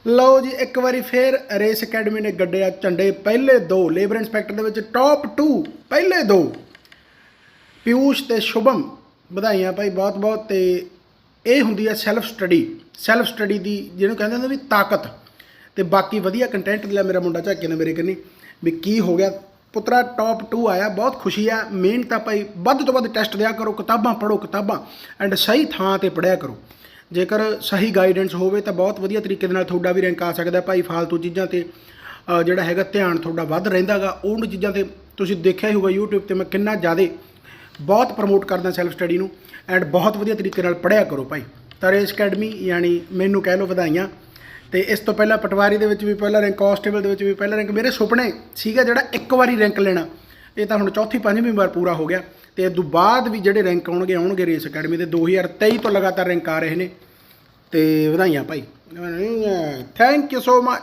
लो जी एक बारी फिर रेस अकैडमी ने गड्ढे झंडे पहले दो लेबर इंस्पैक्टर के टॉप 2 पहले दो पीयूष ते शुभम ਵਧਾਈਆਂ ਭਾਈ ਬਹੁਤ ਬਹੁਤ। ਤੇ ਇਹ ਹੁੰਦੀ ਹੈ ਸੈਲਫ ਸਟੱਡੀ ਦੀ ਜਿਹਨੂੰ ਕਹਿੰਦੇ ਨੇ ਵੀ ਤਾਕਤ। ਤੇ ਬਾਕੀ ਵਧੀਆ ਕੰਟੈਂਟ ਲਿਆ ਮੇਰਾ ਮੁੰਡਾ ਝਾਕੇ ਨੇ ਮੇਰੇ ਕੰਨੀ ਵੀ ਕੀ ਹੋ ਗਿਆ ਪੁੱਤਰਾ ਟੌਪ 2 ਆਇਆ, ਬਹੁਤ ਖੁਸ਼ੀ ਆ। ਮਿਹਨਤ ਆ ਭਾਈ, ਵੱਧ ਤੋਂ ਵੱਧ ਟੈਸਟ ਦਿਆ ਕਰੋ, ਕਿਤਾਬਾਂ ਪੜ੍ਹੋ ਕਿਤਾਬਾਂ ਐਂਡ ਸਹੀ ਥਾਂ 'ਤੇ ਪੜ੍ਹਿਆ ਕਰੋ। ਜੇਕਰ ਸਹੀ ਗਾਈਡੈਂਸ ਹੋਵੇ ਤਾਂ ਬਹੁਤ ਵਧੀਆ ਤਰੀਕੇ ਦੇ ਨਾਲ ਤੁਹਾਡਾ ਵੀ ਰੈਂਕ ਆ ਸਕਦਾ ਭਾਈ। ਫਾਲਤੂ ਚੀਜ਼ਾਂ 'ਤੇ ਜਿਹੜਾ ਹੈਗਾ ਧਿਆਨ ਤੁਹਾਡਾ ਵੱਧ ਰਹਿੰਦਾ ਗਾ। ਉਹਨਾਂ ਚੀਜ਼ਾਂ 'ਤੇ ਤੁਸੀਂ ਦੇਖਿਆ ਹੀ ਹੋਊਗਾ YouTube 'ਤੇ ਮੈਂ ਕਿੰਨਾ ਜ਼ਿਆਦਾ ਬਹੁਤ ਪ੍ਰਮੋਟ ਕਰਦਾ ਸੈਲਫ ਸਟੱਡੀ ਨੂੰ ਐਂਡ ਬਹੁਤ ਵਧੀਆ ਤਰੀਕੇ ਨਾਲ ਪੜ੍ਹਿਆ ਕਰੋ ਭਾਈ। ਤਾਂ ਰੇਸ ਅਕੈਡਮੀ ਯਾਨੀ ਮੈਨੂੰ ਕਹਿ ਲਓ ਵਧਾਈਆਂ। ਤੇ ਇਸ ਤੋਂ ਪਹਿਲਾਂ ਪਟਵਾਰੀ ਦੇ ਵਿੱਚ ਵੀ ਪਹਿਲਾ ਰੈਂਕ, ਕਾਂਸਟੇਬਲ ਦੇ ਵਿੱਚ ਵੀ ਪਹਿਲਾ ਰੈਂਕ। ਮੇਰੇ ਸੁਪਨੇ ਸੀਗਾ ਜਿਹੜਾ ਇੱਕ ਵਾਰੀ ਰੈਂਕ ਲੈਣਾ, ਇਹ ਤਾਂ ਹੁਣ ਚੌਥੀ ਪੰਜਵੀਂ ਵਾਰ ਪੂਰਾ ਹੋ ਗਿਆ। ਤੇ ਇਸ ਤੋਂ ਬਾਅਦ ਵੀ ਜਿਹੜੇ ਰੈਂਕ ਆਉਣਗੇ ਰੇਸ ਅਕੈਡਮੀ ਦੇ 2023 ਤੋਂ ਲਗਾਤਾਰ ਰੈਂਕ ਆ ਰਹੇ ਨੇ। ਤੇ ਵਧਾਈਆਂ ਭਾਈ, ਥੈਂਕ ਯੂ ਸੋ ਮਚ।